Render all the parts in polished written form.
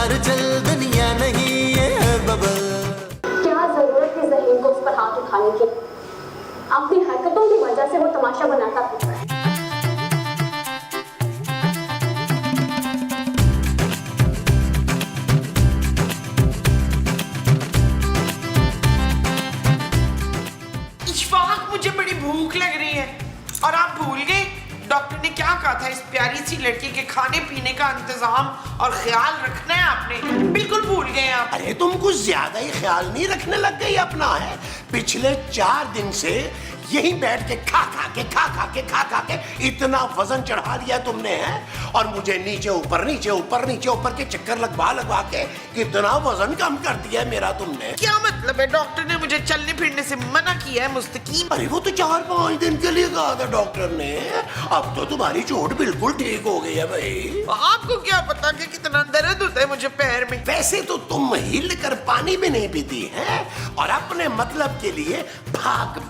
बाहर चल, दुनिया नहीं ये है बबल। क्या जरूरत थी ज़हीर को उस पर हाथ उठाने की? अपनी हरकतों की वजह से वो तमाशा बनाता था। इशफाक, मुझे बड़ी भूख लग रही है और आप भूल गए डॉक्टर ने क्या कहा था? इस प्यारी सी लड़की के खाने पीने का इंतजाम और ख्याल रखना है आपने। बिल्कुल भूल गए आप। अरे तुम कुछ ज्यादा ही ख्याल नहीं रखने लग गई अपना है। पिछले 4 दिन से यही बैठ के खा खा के इतना वजन चढ़ा लिया तुमने है, और मुझे नीचे ऊपर के चक्कर लगवा के कितना वजन कम कर दिया है मेरा तुमने। क्या मतलब है? डॉक्टर ने मुझे चलने फिरने से मना किया है मुस्तकीम। अरे वो तो 4-5 दिन के लिए कहा था डॉक्टर ने। अब तो तुम्हारी चोट बिल्कुल ठीक हो गई है भाई। आपको क्या पता कि कितना दर्द होता है मुझे पैर में। वैसे तो तुम हिल कर पानी भी नहीं पीती है, और अपने मतलब के लिए भाग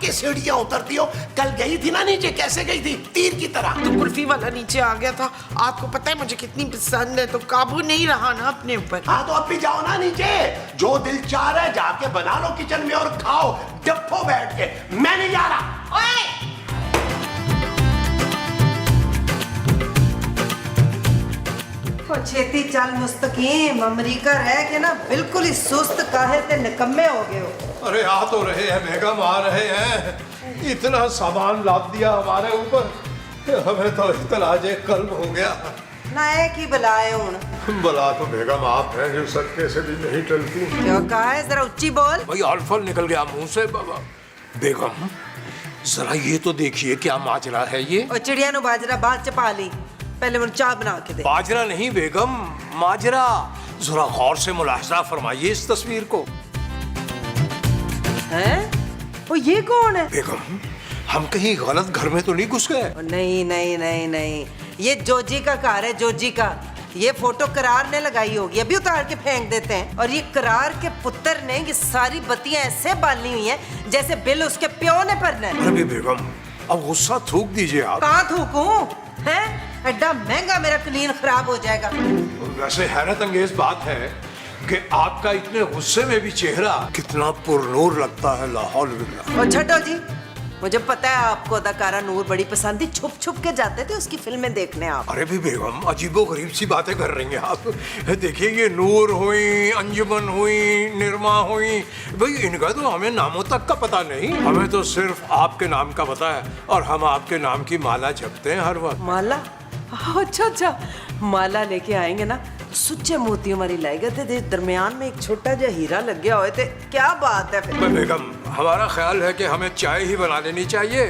के सीढ़ियां उतरती हो। कल गई थी ना नीचे, कैसे गई थी? तीर की तरह। तो कुल्फी वाला नीचे आ गया था। आपको पता है मुझे कितनी पसंद है, तो काबू नहीं रहा ना अपने ऊपर। हाँ तो अब भी जाओ ना नीचे, जो दिल चाह रहा है जाके बना लो किचन में और खाओ डब्बो बैठ के। मैं नहीं जा रहा। ओए! छेती चल मुस्तकीम, अमेरिका रह के ना बिल्कुल ही सुस्त काहे ते निकम्मे हो गए हो। अरे आ तो रहे हैं बेगम, आ रहे हैं। इतना सामान लाद दिया हमारे ऊपर, हमें तो इतलाजे कल्ब हो गया। नायक ही बुलाए हूं। बुला तो बेगम आप हैं जो सदके से भी नहीं टलती। क्यों कहा है? जरा ऊंची बोल। भाई अल्फल निकल गया मुंह से। बाबा बेगम जरा ये तो देखिए क्या माजरा है ये। और चिड़िया नु बाजरा बाद च पा ली, पहले मुझे चाय बना के दे। बाजरा नहीं बेगम, माजरा। जरा गौर से मुलाहजा फरमाइए इस तस्वीर को। हैं? वो ये कौन है? बेगम हम कहीं गलत घर में तो नहीं घुस गए? नहीं, ये जोजी का कार है, जोजी का। ये फोटो करार ने लगाई होगी, अभी उतार के फेंक देते हैं। और ये करार के पुत्र ने ये सारी बत्तियां ऐसे बाली हुई हैं जैसे बिल उसके प्यो ने भरना है। अरे बेगम अब गुस्सा थूक दीजिए आप। कहाँ थूकूं? हैं? एड्डा महंगा मेरा क्लीन खराब हो जाएगा। वैसे हैरत अंगेज बात है कि आपका इतने गुस्से में भी चेहरा कितना पुरनूर लगता है। लाहौल बिल्ला। और छठो जी, मुझे पता है आपको अदाकारा नूर बड़ी पसंद थी। छुप के जाते थे उसकी फिल्में देखने आप। अरे भी बेगम अजीबो गरीब सी बातें कर रही हैं आप। देखिए ये नूर हुई, अंजुमन हुई, निरमा हुई, भाई इनका तो हमें नामों तक का पता नहीं। हमें तो सिर्फ आपके नाम का पता है, और हम आपके नाम की माला जपते हैं हर वक्त। माला? अच्छा, माला लेके आएंगे ना, सुच्चे मोतियों वाली लाएगा थे, दरमियान में एक छोटा जा हीरा लग गया होए थे। क्या बात है फिर? बेगम हमारा ख्याल है कि हमें चाय ही बना लेनी चाहिए।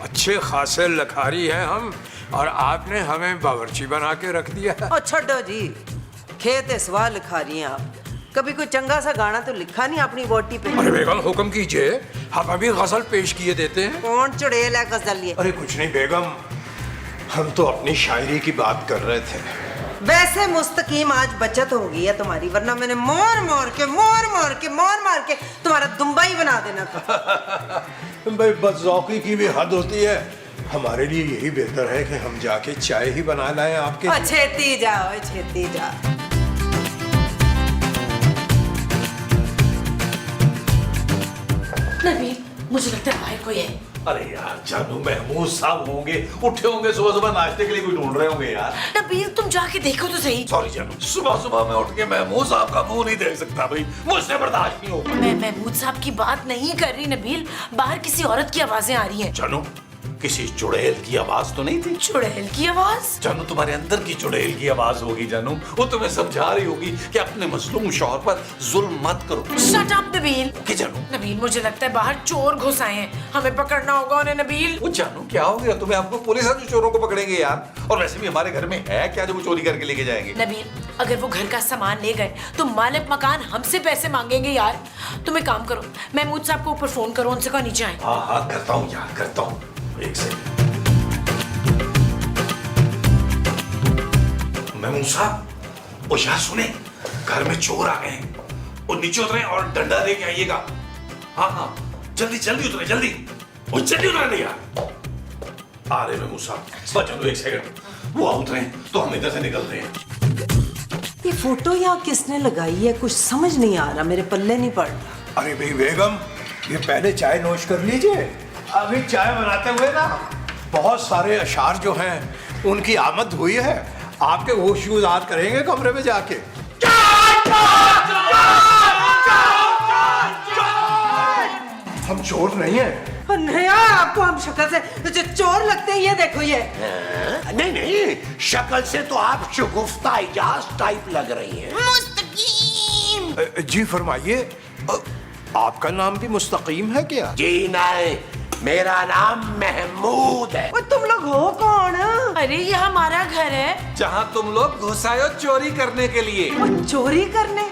अच्छे खासे लखारी हैं हम, और आपने हमें बावर्ची बना के रख दिया है। और छोड़ो जी, खेत सवाल लिखा रही हैं आप। कभी कोई चंगा सा गाना तो लिखा नहीं अपनी बोटी पे? अरे बेगम हुक्म कीजिए, हम अभी गजल पेश किए देते हैं। कौन चुड़ैल है गजल ये? अरे कुछ नहीं बेगम, हम तो अपनी शायरी की बात कर रहे थे। वैसे मुस्तकीम आज बचत हो गई है तुम्हारी, वरना मैंने मोर मार के तुम्हारा दुम्बा ही बना देना था। भाई बदजौकी की भी हद होती है। हमारे लिए यही बेहतर है कि हम जाके चाय ही बना लाएं आपके। छेती जा। नबील, मुझे लगता है बाहर कोई है। अरे यार जानू, महमूद साहब होंगे, उठे होंगे, सुबह नाश्ते के लिए कोई ढूंढ रहे होंगे यार। नबील तुम जाके देखो तो सही। सॉरी जानू, सुबह मैं उठ के महमूद साहब का मुंह नहीं देख सकता भाई, मुझसे बर्दाश्त नहीं होगा। मैं महमूद साहब की बात नहीं कर रही नबील, बाहर किसी औरत की आवाजें आ रही हैं। जानू किसी चुड़ैल की आवाज तो नहीं थी? चुड़ैल की आवाज? जानू तुम्हारे अंदर की चुड़ैल की आवाज होगी जानू। वो तुम्हें समझा रही होगी कि अपने मजलूम शौहर पर जुल्म मत करो। Shut up Nabeel. कि जानू? नबील मुझे लगता है बाहर चोर घुस आए हैं, हमें पकड़ना होगा उन्हें। नबील वो जानू क्या हो गया तुम्हें? आपको पुलिस है जो चोरों को पकड़ेंगे यार। और वैसे भी हमारे घर में है क्या जो वो चोरी करके लेके जाएंगे? नबील अगर वो घर का सामान ले गए तो मालिक मकान हमसे पैसे मांगेंगे यार। तुम एक काम करो, महमूद साहब को ऊपर फोन करो, उनसे कहो नीचे आए। हाँ करता हूँ यार, करता हूँ। एक सेकंड। महमूद साहब, वो यार सुने, घर में चोर आ गए हैं। वो नीचे उतरे और डंडा लेके आइएगा। हाँ जल्दी उतरे, जल्दी उतरे यार। आ रहे महमूद साहब, बस चलो एक सेकंड। वो उतरे तो हम इधर से निकलते हैं। ये फोटो यहाँ किसने लगाई है, कुछ समझ नहीं आ रहा, मेरे पल्ले नहीं पड़ रहा। अरे भाई बेगम, ये पहले चाय नोश कर लीजिए। अभी चाय बनाते हुए ना बहुत सारे अशार जो हैं उनकी आमद हुई है, आपके होश याद करेंगे कमरे में जाके। हम चोर नहीं हैं। नहीं, आपको हम शक्ल से जो चोर लगते हैं, ये देखो ये। नहीं नहीं, शक्ल से तो आप शगुफ्ता इजाज टाइप लग रही हैं। मुस्तकीम। जी फरमाइए, आपका नाम भी मुस्तकीम है क्या? जी नहीं, मेरा नाम महमूद है। वो तुम लोग हो कौन? अरे ये हमारा घर है जहाँ तुम लोग घुस आए हो चोरी करने के लिए। वो चोरी करने?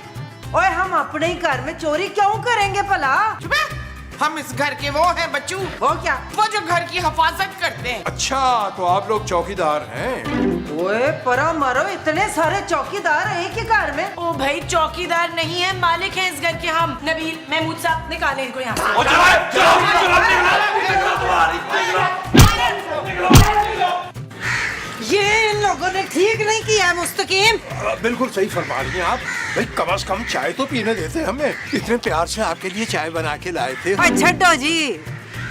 ओए हम अपने ही घर में चोरी क्यों करेंगे भला? चुप है। हम इस घर के वो हैं बच्चू, वो क्या? वो जो घर की हिफाजत करते हैं। अच्छा, तो आप लोग चौकीदार हैं? ओए परा मारो, इतने सारे चौकीदार एक ही घर में? ओ भाई चौकीदार नहीं है, मालिक है इस घर के हम। नबील, महमूद साहब निकालें इनको यहाँ से। ये इन लोगों ने ठीक नहीं किया मुस्तकीम। बिल्कुल सही फरमा रही हैं आप। भाई कम से कम चाय तो पीने देते हमें, इतने प्यार से आपके लिए चाय बना के लाए थे। छड्डो जी,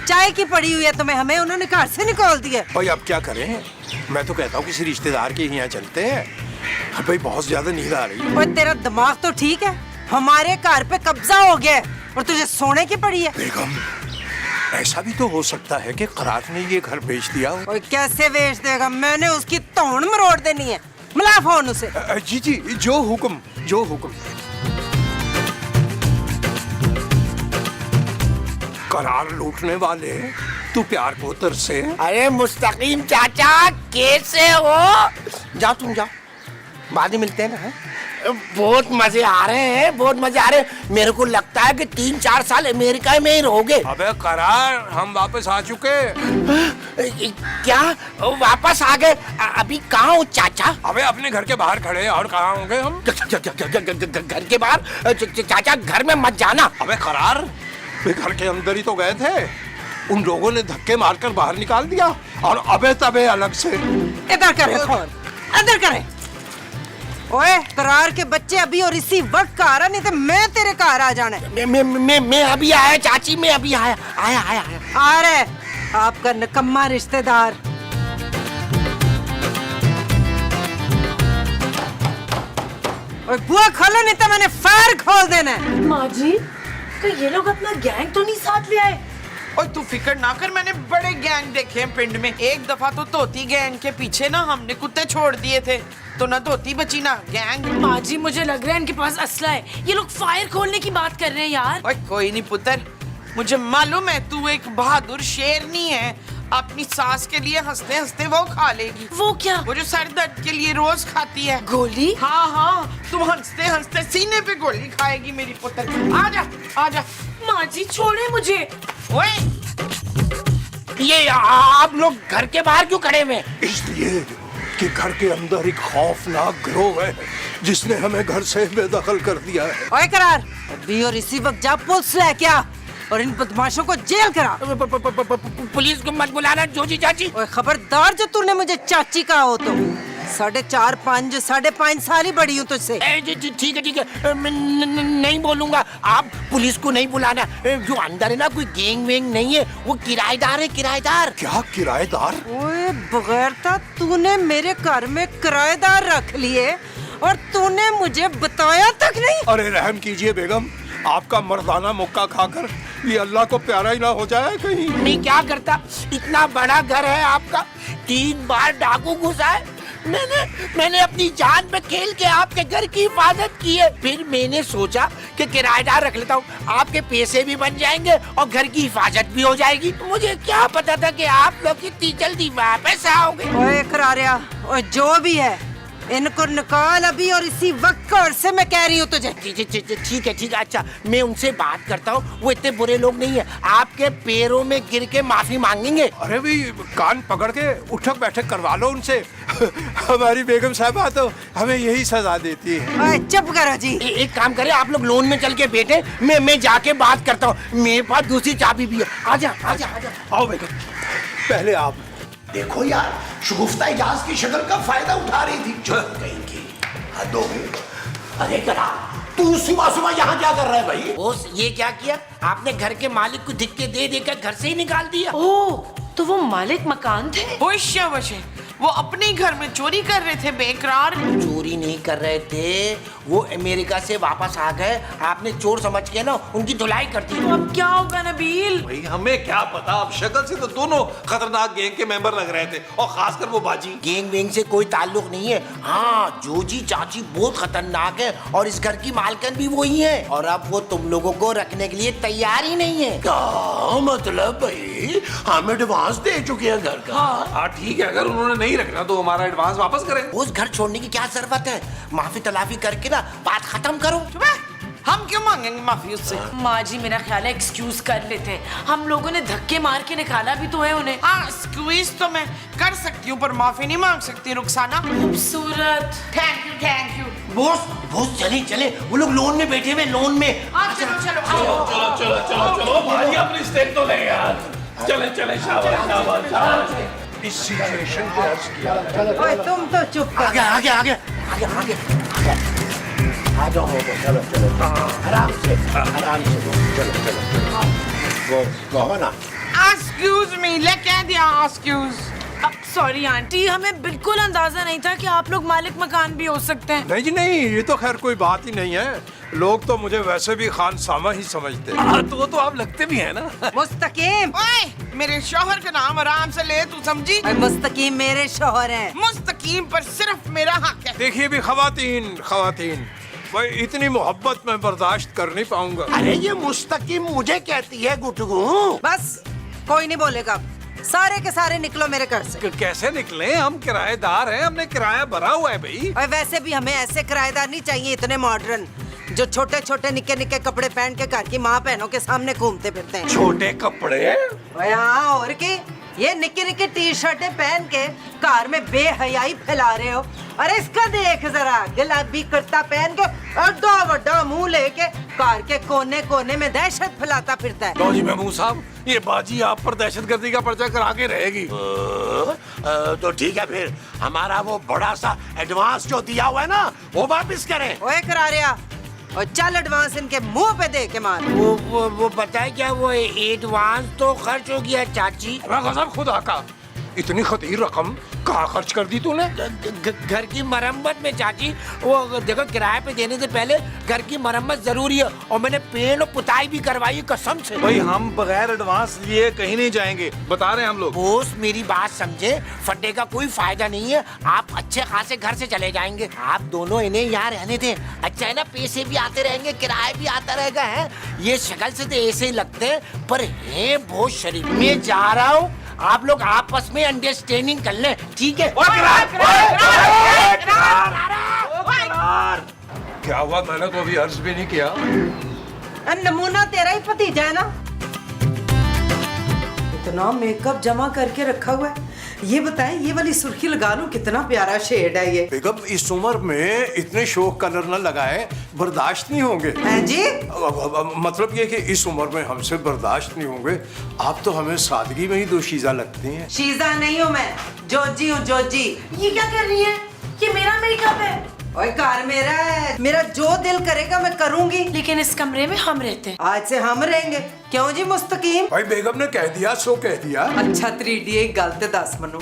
चाय की पड़ी हुई है तुम्हें, हमें उन्होंने घर से निकाल दिया। भाई अब क्या करें, मैं तो कहता हूँ किसी रिश्तेदार के यहाँ चलते हैं। भाई बहुत ज्यादा नींद आ रही है। ओए तेरा दिमाग तो ठीक है, हमारे घर पे कब्जा हो गया है और तुझे सोने की पड़ी है। बेगम, ऐसा भी तो हो सकता है कि करार ने ये घर बेच दिया हो। ओए कैसे बेच देगा, मैंने उसकी तौण मरोड़ देनी है। मिला फोन उसे। जी जी, जो हुक्म, जो हुक्म। करार लूटने वाले तू प्यार को तरसे। अरे मुस्तकीम चाचा, कैसे हो? जाओ तुम जाओ, बाद में मिलते हैं ना। बहुत मजे आ रहे हैं, बहुत मजे आ रहे हैं। मेरे को लगता है कि 3-4 साल अमेरिका में ही रहोगे। अबे करार, हम वापस आ चुके। क्या वापस आ गए? अभी कहाँ हो चाचा? अबे अपने घर के बाहर खड़े हैं, और कहाँ होंगे हम? घर के बाहर? चाचा घर में मत जाना। अबे करार, वे घर के अंदर ही तो गए थे, उन लोगों ने धक्के मारकर बाहर निकाल दिया, और अबे तबे अलग से। इधर करे फोन, इधर करे। ओए करार के बच्चे अभी और इसी वक्त आ रहा, नहीं तो मैं तेरे घर आ जाना। मैं अभी आया चाची, मैं अभी आया। आ रहे आपका निकम्मा रिश्तेदार। और बुआ खोलो, नहीं तो मैंने फायर खोल देना है। माँ जी, तो ये लोग अपना गैंग तो नहीं साथ ले आए? और तू फिक्र ना कर, मैंने बड़े गैंग देखे हैं पिंड में। एक दफा तो धोती गैंग के पीछे ना हमने कुत्ते छोड़ दिए थे, तो ना धोती बची ना गैंग। माँ जी मुझे लग रहा है इनके पास असला है, ये लोग फायर खोलने की बात कर रहे हैं यार। ओए कोई नहीं पुत्र, मुझे मालूम है तू एक बहादुर शेरनी है। अपनी सास के लिए हंसते हंसते वो खा लेगी। वो क्या? वो जो सर दर्द के लिए रोज खाती है गोली? हाँ, तुम हंसते हंसते सीने पे गोली खाएगी मेरी पुत्र। आजा आजा। माँ जी छोड़े मुझे। ओए ये आप लोग घर के बाहर क्यों खड़े हुए? इसलिए कि घर के अंदर एक खौफनाक गिरोह है जिसने हमें घर से बेदखल कर दिया है। ओए करार, अभी और इसी वक्त जा पुलिस लेके आ और इन बदमाशों को जेल करा। पुलिस को मत बुलाना जोजी चाची। ओए खबरदार, जो तूने मुझे चाची कहा हो तो 4.5 साल ही बड़ी हूँ तुझसे। ठीक है, मैं नहीं बोलूंगा। आप पुलिस को नहीं बुलाना। जो अंदर है ना, कोई गैंग वेंग नहीं है, वो किराएदार है, किराएदार। क्या किराएदार? ओए बगैरता, तूने मेरे घर में किराएदार रख लिए और तूने मुझे बताया तक नहीं। अरे रहम कीजिए बेगम, आपका मर्दाना मुक्का खाकर ये अल्लाह को प्यारा ही ना हो जाए कहीं। मैं क्या करता, इतना बड़ा घर है आपका, 3 बार डाकू घुसा है। मैंने अपनी जान पे खेल के आपके घर की हिफाजत की है। फिर मैंने सोचा कि किराएदार रख लेता हूँ, आपके पैसे भी बन जाएंगे और घर की हिफाजत भी हो जाएगी। मुझे क्या पता था कि आप लोग इतनी जल्दी वापस आओगे। ओए करारिया, ओए जो भी है इनको निकाल अभी और इसी वक्त घर से, मैं कह रही हूँ तुझे। ठीक है। अच्छा, मैं उनसे बात करता हूँ, वो इतने बुरे लोग नहीं है, आपके पैरों में गिर के माफी मांगेंगे। अरे भाई कान पकड़ के उठक बैठक करवा लो उनसे। हमारी बेगम साहबा तो हमें यही सजा देती है। ओए चुप करो जी। एक काम करें, आप लोग लोन में चल के बैठे, मैं जाके बात करता हूँ। मेरे पास दूसरी चाबी भी है। आजा। आओ बेगम, पहले आप। देखो यार, शगुफ्ता इजाज की शक्ल का फायदा उठा रही थी। जो कहीं की हद हो गई। अरे करा, तू सुबह सुबह यहाँ क्या कर रहा है भाई? बॉस ये क्या किया आपने? घर के मालिक को धिक्के दे देकर घर से ही निकाल दिया। ओह, तो वो मालिक मकान थे। वशे वो अपने घर में चोरी कर रहे थे बेकरार। चोरी नहीं कर रहे थे, वो अमेरिका से वापस आ गए, आपने चोर समझ के ना उनकी धुलाई कर दी। तो अब क्या होगा नबील? भाई हमें क्या पता, अब शक्ल से तो दोनों खतरनाक गैंग के मेंबर लग रहे थे, और खासकर वो बाजी। गैंग वैंग से कोई ताल्लुक नहीं है। हाँ, जोजी चाची बहुत खतरनाक है और इस घर की मालकिन भी वही है, और अब वो तुम लोगों को रखने के लिए तैयार ही नहीं है। क्या मतलब भाई? हम एडवांस दे चुके हैं घर का। हाँ ठीक है, अगर उन्होंने नहीं रखना तो हमारा एडवांस वापस करें। उस घर छोड़ने की क्या जरूरत है? माफी तलाफी करके ना बात खत्म करो। हम क्यों मांगेंगे माफी उससे? माँ जी मेरा ख्याल है एक्सक्यूज कर लेते हैं। हम लोगों ने धक्के मार के निकाला भी तो है उन्हें। हाँ, स्क्वीज तो मैं कर सकती हूँ पर माफी नहीं मांग सकती रुखसाना। खूबसूरत। Thank you. बॉस चले चले, वो लोग लोन में बैठे हुए, लोन में। चलो भाई अपनी स्टेप तो ले यार। चले शाबाश। इस सिचुएशन को अर्ज किया। ओए तुम तो चुप कर। आगे आ जाओ, चलो आराम से चलो वो कहो ना। एक्सक्यूज मी, ले कह दिया एक्सक्यूज। सॉरी आंटी, हमें बिल्कुल अंदाजा नहीं था कि आप लोग मालिक मकान भी हो सकते हैं। नहीं जी नहीं, ये तो खैर कोई बात ही नहीं है। लोग तो मुझे वैसे भी खानसामा ही समझते हैं। तो आप लगते भी हैं ना। मुस्तकीम। ओए, मेरे शौहर का नाम आराम से ले, तू समझी? मुस्तकीम मेरे शौहर हैं। मुस्तकीम पर सिर्फ मेरा हक है। देखिए भी खवातीन भाई, इतनी मोहब्बत मैं बर्दाश्त कर नहीं पाऊंगा। अरे ये मुस्तकीम मुझे कहती है गुटगू। बस कोई नहीं बोलेगा, सारे के सारे निकलो मेरे घर से। कैसे निकले? हम किराएदार हैं, हमने किराया भरा हुआ है भाई। और वैसे भी हमें ऐसे किराएदार नहीं चाहिए, इतने मॉडर्न जो छोटे छोटे निक्के निक्के कपड़े पहन के घर की माँ बहनों के सामने घूमते फिरते हैं। छोटे कपड़े? हाँ, और की ये निक्की निक्की टी शर्टें पहन के कार में बेहयाई फैला रहे हो। अरे इसका देख जरा, गुलाबी कुर्ता पहन के अड्डा वड्डा मुंह लेके कार के कोने कोने में दहशत फैलाता फिरता है। लो जी महमूद साहब, ये बाजी आप पर दहशतगर्दी का पर्चा करा के रहेगी। तो ठीक है, फिर हमारा वो बड़ा सा एडवांस जो दिया हुआ है ना, वो वापस करें। ओए करारिया, और चल एडवांस इनके मुंह पे दे के मार। वो बताए क्या, वो एडवांस तो खर्च हो गया चाची। गजब खुदा का, इतनी खतीर रकम कहाँ खर्च कर दी तूने? घर की मरम्मत में चाची। वो देखो, किराए पे देने से पहले घर की मरम्मत जरूरी है, और मैंने पेंट और पुताई भी करवाई कसम से। भाई हम बगैर एडवांस लिए कहीं नहीं जाएंगे, बता रहे हैं हम लोग। बॉस मेरी बात समझे, फटे का कोई फायदा नहीं है। आप अच्छे खासे घर से चले जाएंगे। आप दोनों इन्हें यहाँ रहने थे, अच्छा है ना? पैसे भी आते रहेंगे, किराया भी आता रहेगा। है ये शक्ल से तो ऐसे ही लगते हैं, पर है बहुत शरीफ। मैं जा रहा हूँ, आप लोग आपस में अंडरस्टैंडिंग कर लें, ठीक है? क्या हुआ? मैंने तो अभी अर्ज भी नहीं किया। नमूना तेरा ही भतीजा है ना? इतना मेकअप जमा करके रखा हुआ है। ये बताएं, ये वाली सुर्खी लगा लूं, कितना प्यारा शेड है ये। बेगम, इस उम्र में इतने शोक कलर न लगाए, बर्दाश्त नहीं होंगे। हैं जी? मतलब ये कि इस उम्र में हमसे बर्दाश्त नहीं होंगे। आप तो हमें सादगी में ही दोशीज़ा लगती हैं। शीजा नहीं हूँ मैं, जोजी हूँ जोजी। ये क्या कर रही है? ये मेरा मेकअप है। ओए कार मेरा है, मेरा जो दिल करेगा मैं करूंगी। लेकिन इस कमरे में हम रहते हैं। आज से हम रहेंगे, क्यों जी मुस्तकीम? भाई बेगम ने कह दिया सो कह दिया। अच्छा 3D एक गलत दस मनु,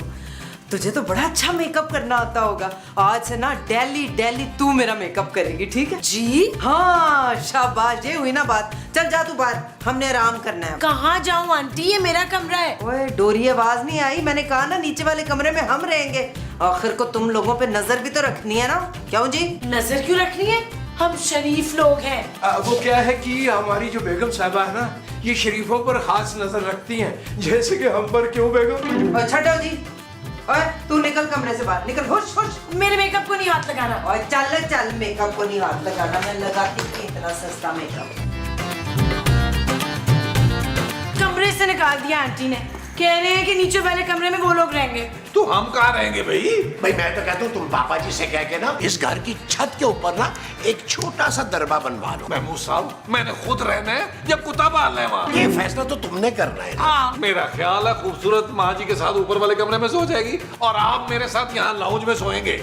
तुझे तो बड़ा अच्छा मेकअप करना आता होगा। आज से ना डेली तू मेरा मेकअप करेगी, ठीक है जी? हाँ शाबाश, ये हुई ना बात। चल जा तू बाहर, हमने आराम करना है। कहाँ जाऊँ आंटी, ये मेरा कमरा है। ओए डोरी आवाज नहीं आई? मैंने कहा ना नीचे वाले कमरे में हम रहेंगे। आखिर को तुम लोगों पे नजर भी तो रखनी है ना, क्यों जी? नजर क्यों रखनी है? हम शरीफ लोग हैं। वो क्या है कि हमारी जो बेगम साहबा है ना, ये शरीफों पर खास नजर रखती हैं, जैसे कि हम पर। क्यों बेगम? छठो जी, ओए तू निकल कमरे से बाहर निकल, हुश हुश। मेरे मेकअप को नहीं हाथ लगाना। ओए चल मेकअप को नहीं हाथ लगाना, मैं लगाती थी इतना सस्ता मेकअप। कमरे से निकाल दिया आंटी ने, कह रहे हैं कि नीचे वाले कमरे में वो लोग रहेंगे। तो हम कहाँ रहेंगे भाई? भाई मैं तो कहता हूँ तुम पापा जी से कह के ना इस घर की छत के ऊपर ना एक छोटा सा दरबा बनवा लो। महमूद साहब, मैंने खुद रहना है या कुत्ता पालना है वहाँ? ये फैसला तो तुमने करना है ना। हाँ, मेरा ख्याल है खूबसूरत माँ जी के साथ ऊपर वाले कमरे में सो जाएगी और आप मेरे साथ यहाँ लाउंज में सोएंगे।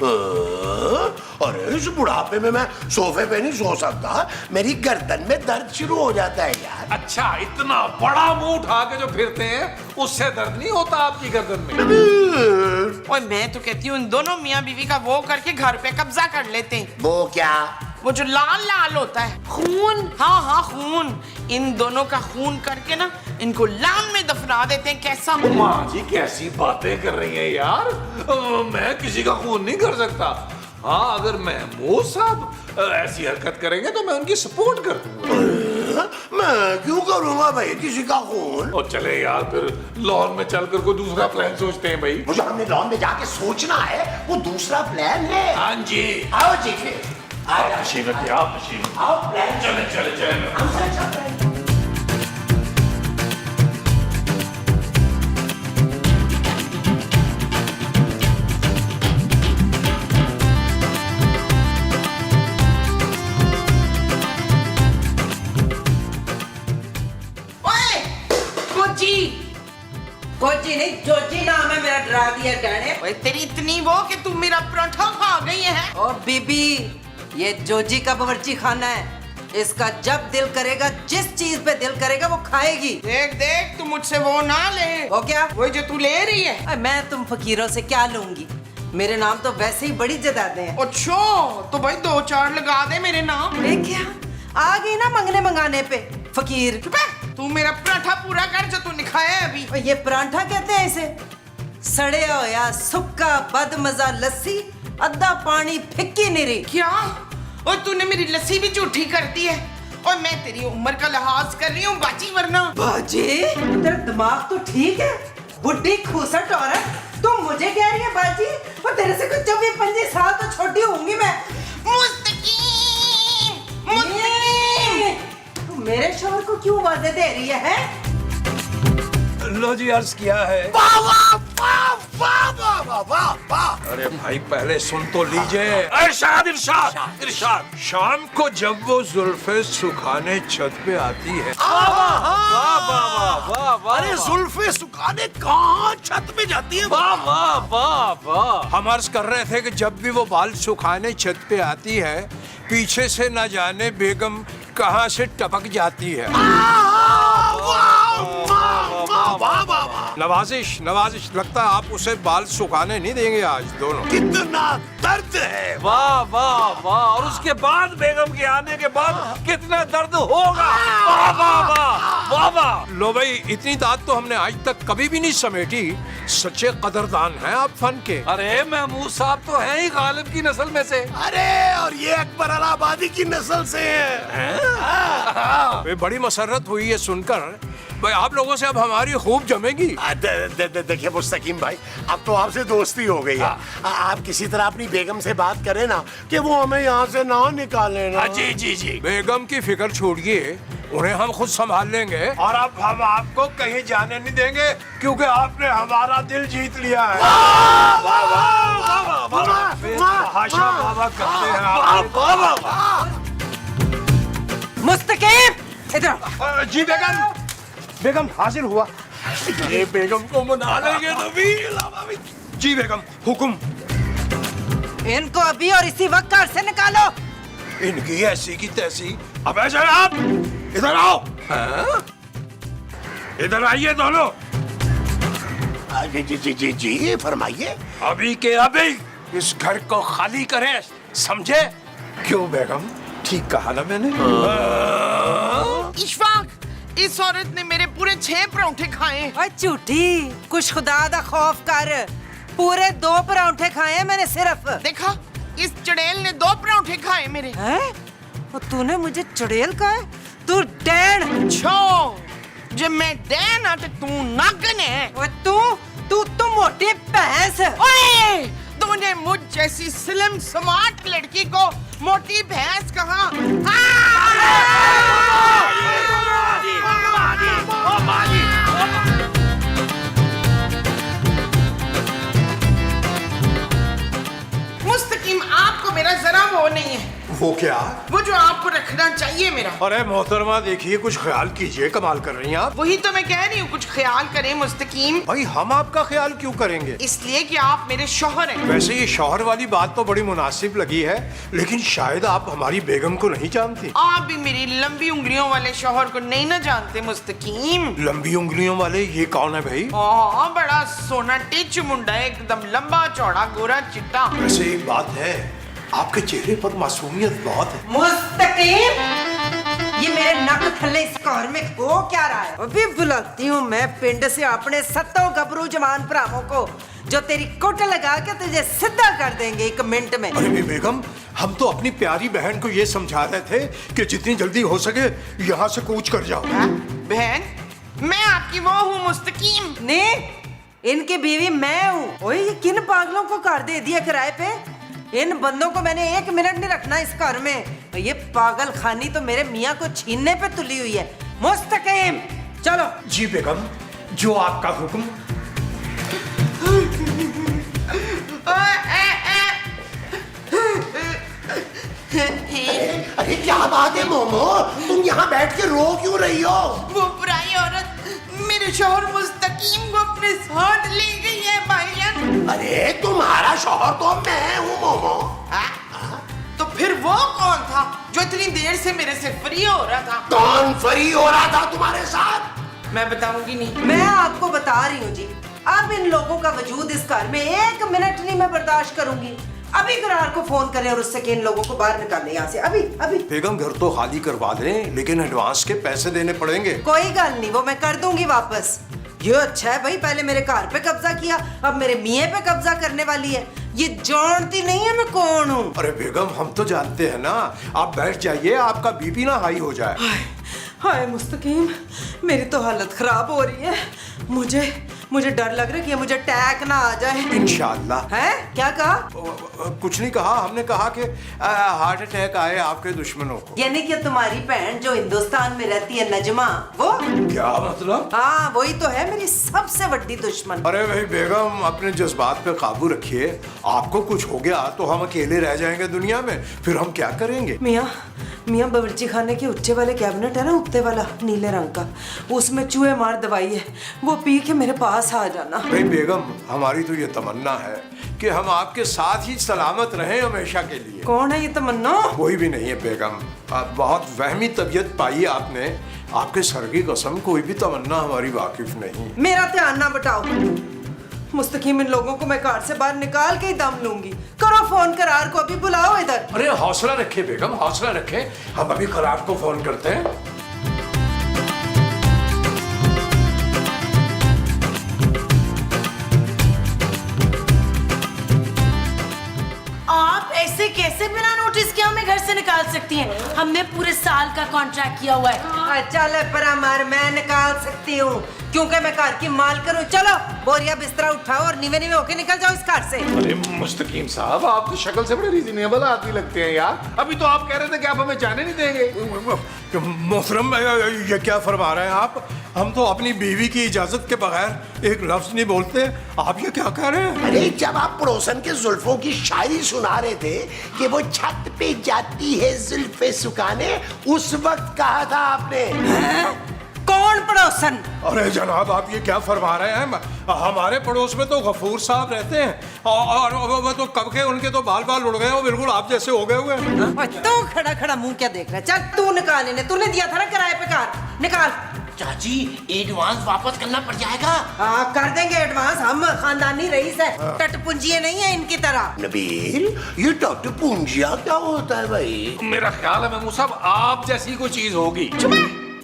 अरे इस बुढ़ापे में मैं सोफे पे नहीं सो सकता, मेरी गर्दन में दर्द शुरू हो जाता है यार। अच्छा, इतना बड़ा मुंह उठा के जो फिरते हैं उससे दर्द नहीं होता आपकी गर्दन में? और मैं तो कहती हूँ इन दोनों मियाँ बीवी का वो करके घर पे कब्जा कर लेते हैं। वो क्या? वो जो लाल लाल होता है खून। हाँ हाँ खून, इन दोनों का खून करके ना इनको लान में दफना देते हैं। कैसा? माँ जी कैसी बातें कर रही हैं यार, मैं किसी का खून नहीं कर सकता। हाँ, अगर महमूद साहब ऐसी हरकत करेंगे तो मैं उनकी सपोर्ट कर दूंगा। मैं क्यों करूंगा भाई किसी का खून? और चले यार फिर लॉन में चलकर कोई दूसरा प्लान सोचते हैं भाई। मुझे हमने लॉन में जाके सोचना है, वो दूसरा प्लान है। हाँ जी, आओ जी फिर। आप तशरीफ रखिए, आप तशरीफ। आओ प्लान चले चले चले। हमसे अच्छा प्लान। कोची नहीं, जोजी नाम है मेरा, डरा दिया डैने। ओए तेरी इतनी वो कि तू मेरा पराठा खा गई है। ओ बीबी, ये जोजी का बावर्ची खाना है, इसका जब दिल करेगा, जिस चीज पे दिल करेगा वो खाएगी। देख देख, तू मुझसे वो ना ले। वो क्या? वो जो तू ले रही है। मैं तुम फकीरों से क्या लूंगी, मेरे नाम तो वैसे ही बड़ी जदादे हैं। अच्छा, तो भाई 2-4 लगा दे मेरे नाम। ये क्या आ गई ना मंगने मंगाने पे फकीर। चुप है, तू मेरा पराठा पूरा कर जो तूने खाया है अभी। और ये परांठा कहते हैं इसे? सड़े होया सुक्का बदमजा लस्सी, अद्धा पानी फिक्की निरी। क्या? और तूने मेरी लस्सी भी झूठी कर दी है। और मैं तेरी उम्र का लिहाज कर रही हूँ बाजी, वरना। बाजी, तेरा दिमाग तो ठीक है? बुढ़ी खूसट औरत, तुम मुझे कह रही है बाजी? और तेरे से कुछ 24-25 साल तो छोटी होंगी मैं। मुस्तकीम, तू मेरे शोहर को क्यों वादे दे रही है? लो जी, अर्ज किया है। वाह वाह वाह वाह वाह वाह वाह वाह। अरे भाई पहले सुन तो लीजिए। इरशाद इरशाद इरशाद। शाम को जब वो जुल्फे सुखाने छत पे आती है। वाह वाह वाह वाह वाह। अरे जुल्फे सुखाने कहाँ छत पे जाती है? वाह वाह वाह वाह। हम अर्ज कर रहे थे कि जब भी वो बाल सुखाने छत पे आती है, पीछे से न जाने बेगम कहाँ से टपक जाती है। नवाजिश नवाजिश, लगता है आप उसे बाल सुखाने नहीं देंगे आज दोनों। कितना दर्द है। वाह वाह वाह। और उसके बाद बेगम के आने के बाद कितना दर्द होगा। वाह वाह वाह वाह वाह। लो भाई, इतनी दाद तो हमने आज तक कभी भी नहीं समेटी। सच्चे कदरदान हैं आप फन के। अरे महमूद साहब तो हैं ही गालिब की नस्ल में से। अरे और ये अकबर अलाहाबादी की नस्ल से है। बड़ी मसरत हुई है सुनकर। भाई आप लोगों से अब हमारी खूब जमेगी। देखिए मुस्तकीम भाई, अब तो आपसे दोस्ती हो गई है। आप किसी तरह अपनी बेगम से बात करें ना कि वो हमें यहाँ से ना निकाले ना। जी जी जी। बेगम की फिक्र छोड़िए, उन्हें हम खुद संभाल लेंगे। और अब हम आपको कहीं जाने नहीं देंगे क्योंकि आपने हमारा दिल जीत लिया है। हाशा बाबा करते हैं। मुस्तकीम इधर आओ। जी बेगम, बेगम हाजिर हुआ। ये बेगम को मना लेंगे तो जी बेगम हुकुम। इनको अभी और इसी वक्त घर से निकालो। इनकी ऐसी की तैसी। अब ऐसे आप इधर आओ। इधर आइए दोनों। जी जी जी जी जी फरमाइए। अभी के अभी इस घर को खाली करें, समझे? क्यों बेगम, ठीक कहा ना मैंने? इशफाक, इस औरत ने मेरे पूरे 6 परांठे खाए। ओए झूठी, कुछ खुदा दा खौफ कर, पूरे 2 परांठे खाए हैं मैंने सिर्फ। देखा, इस चड़ेल ने 2 परांठे खाए मेरे। हैं? और तूने मुझे चुड़ैल कहा? तू डैन। छो, जब मैं डैन आ तो तू नागन है। और तू मोटी भैंस। ओए, तूने मुझ जैसी स्लिम स्मार्ट लड़की को मोटी भैंस कहा? वो क्या? वो जो आपको रखना चाहिए मेरा। अरे मोहतरमा देखिए, कुछ ख्याल कीजिए, कमाल कर रही हैं आप। वही तो मैं कह रही हूँ, कुछ ख्याल करें मुस्तकीम। भाई हम आपका ख्याल क्यों करेंगे? इसलिए कि आप मेरे शौहर हैं। वैसे ये शौहर वाली बात तो बड़ी मुनासिब लगी है, लेकिन शायद आप हमारी बेगम को नहीं जानती। आप भी मेरी लंबी उंगलियों वाले शौहर को नहीं ना जानते मुस्तकीम। लंबी उंगलियों वाले ये कौन है भाई? हाँ, बड़ा सोना टिच मुंडा है, एकदम लंबा चौड़ा गोरा चिट्टा। वैसे एक बात है, आपके चेहरे पर मासूमियत बहुत है। मुस्तकीम, ये मेरे नक थल्ले इस कार में हो क्या रहा है? अभी बुलाती हूँ मैं पिंड से अपने सत्तों गबरू जवान भरावों को, जो तेरी कोट लगा के तुझे सीधा कर देंगे 1 मिनट में। अरे बेगम, हम तो अपनी प्यारी बहन को ये समझा रहे थे कि जितनी जल्दी हो सके यहाँ से कूच कर जाओ। बहन, मैं आपकी वो हूँ मुस्तकीम। ने इनकी बीवी मैं हूँ। ओए, ये किन पागलों को कार दे दिया किराए पे? इन बंदों को मैंने 1 मिनट नहीं रखना इस घर में। ये पागल खानी तो मेरे मियाँ को छीनने पे तुली हुई है। मुस्तकीम, चलो। जी बेगम, जो आपका हुक्म। अरे क्या बात है मोमो, तुम यहाँ बैठ के रो क्यों रही हो? वो बुराई औरत मेरे शौहर मुस्तकीम को अपने साथ ले गई है भाईजान। अरे तुम्हारा शौहर तो मैं हूँ मोमो। तो फिर वो कौन था जो इतनी देर से मेरे से फ्री हो रहा था? कौन फ्री हो रहा था तुम्हारे साथ? मैं बताऊंगी नहीं। मैं आपको बता रही हूँ जी, अब इन लोगों का वजूद इस घर में 1 मिनट नहीं मैं बर्दाश्त करूंगी। अभी करार को फोन करें और उससे कि इन लोगों को बाहर निकालें यहाँ से, अभी अभी। बेगम, घर तो खाली करवा दें, लेकिन एडवांस के पैसे देने पड़ेंगे। कोई गल नहीं, वो मैं कर दूंगी वापस। ये अच्छा है भाई, पहले मेरे घर पे कब्जा किया, अब मेरे मियाँ पे कब्जा करने वाली है। ये जानती नहीं है मैं कौन हूँ। अरे बेगम, हम तो जानते हैं ना। आप बैठ जाइए, आपका बीपी ना हाई हो जाए। हाय मुस्तकीम, मेरी तो हालत खराब हो रही है। मुझे डर लग रहा है कि मुझे अटैक ना आ जाए। इंशाल्लाह। है क्या कहा? कुछ नहीं कहा, हमने कहा कि हार्ट अटैक आए आपके दुश्मनों को। यानी कि तुम्हारी बहन जो हिंदुस्तान में रहती है, नजमा, वो? क्या मतलब? हाँ, वही तो है मेरी सबसे बड़ी दुश्मन। अरे भाई बेगम, अपने जज्बात पे काबू रखिए। आपको कुछ हो गया तो हम अकेले रह जाएंगे दुनिया में, फिर हम क्या करेंगे? मियाँ बावर्ची खाने के ऊंचे वाले कैबिनेट है ना, ऊपर वाला नीले रंग का, उसमें चूहे मार दवाई है, वो पी के मेरे पास आ जाना। भाई बेगम, हमारी तो ये तमन्ना है कि हम आपके साथ ही सलामत रहें हमेशा के लिए। कौन है ये तमन्ना? कोई भी नहीं है बेगम, आप बहुत वहमी तबीयत पाई आपने। आपके सर की कसम, कोई भी तमन्ना हमारी वाकिफ नहीं। मेरा ध्यान ना बटाओ मुस्तकीम, इन लोगों को मैं कार से बाहर निकाल के ही दम लूंगी। करो फोन करार को, अभी बुलाओ इधर। अरे हौसला रखे बेगम, हौसला रखे। हम अभी करार को फोन करते हैं। आप ऐसे कैसे बिना नोटिस के हमें घर से निकाल सकती हैं? हमने पूरे साल का कॉन्ट्रैक्ट किया हुआ है। चल परामार, मैं निकाल सकती हूँ क्योंकि मैं घर की मालकिन हूँ। चलो बोरिया बिस्तरा उठाओ और नीवे नीवे होके निकल जाओ इस घर से। अरे मुस्तकीम साहब, आप तो शक्ल से बड़े रीजनेबल आदमी लगते हैं यार। अभी तो आप कह रहे थे कि आप हमें जाने नहीं देंगे। मोहतरम, ये क्या फरमा रहे हैं आप? हम तो अपनी बीवी की इजाजत के बगैर एक लफ्ज नहीं बोलते। आप ये क्या कह रहे हैं? अरे जब आप पड़ोसन के जुल्फों की शायरी सुना रहे थे कि वो छत पे जाती है जुल्फे सुखाने, उस वक्त कहा था आपने। कौन पड़ोसन? अरे जनाब, आप ये क्या फरमा रहे हैं? हमारे पड़ोस में तो गफूर साहब रहते हैं और वो तो कब के उनके तो बाल बाल उड़ गए, वो बिल्कुल आप जैसे हो गए हुए हैं। तू खड़ा खड़ा मुंह क्या देख रहा है? चल तू निकाल इन्हें, तूने दिया था ना किराए पे कार, निकाल। चाची, एडवांस वापस करना पड़ जाएगा। हाँ, कर देंगे एडवांस, हम खानदानी रईस है, टटपुंजिये नहीं है इनकी तरह। नबील, ये डॉक्टर पूंजिया क्या होता है भाई? मेरा ख्याल है महमूद साहब, आप जैसी कोई चीज होगी।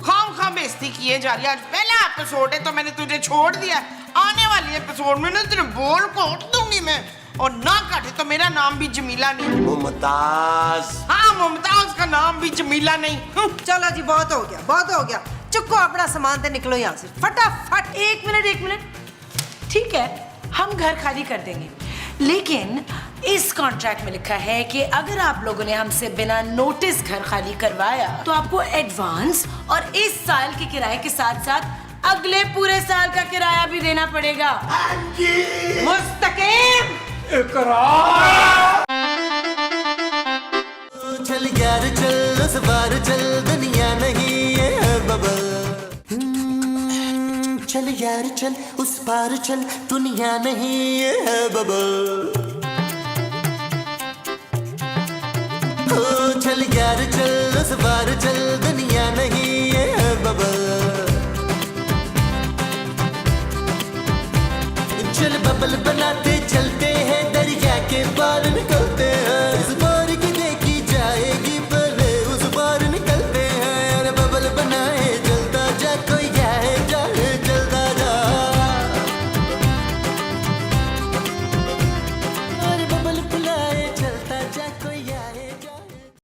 खाम बेइज्जती किए जा रही है। आज पहला एपिसोड है तो मैंने तुझे छोड़ दिया। आने वाली एपिसोड में ना तेरे बोल काट दूंगी मैं, और ना काटे तो मेरा नाम भी जमीला नहीं। मुमताज। हाँ, मुमताज का नाम भी जमीला नहीं। चलो जी, बहुत हो गया, बहुत हो गया। चुको अपना सामान दे, निकलो यहाँ से फटाफट। एक मिनट। ठीक है, हम घर खाली कर देंगे, लेकिन इस कॉन्ट्रैक्ट में लिखा है कि अगर आप लोगों ने हमसे बिना नोटिस घर खाली करवाया तो आपको एडवांस और इस साल के किराए के साथ साथ अगले पूरे साल का किराया भी देना पड़ेगा। मुस्तकीम, इकरार। चल यार चल उस बार चल दुनिया नहीं ये है बबल चल यार चल उस पार चल दुनिया नहीं ये है बबल ओ चल यार चल उस पार चल दुनिया नहीं ये है बबल चल बबल बनाते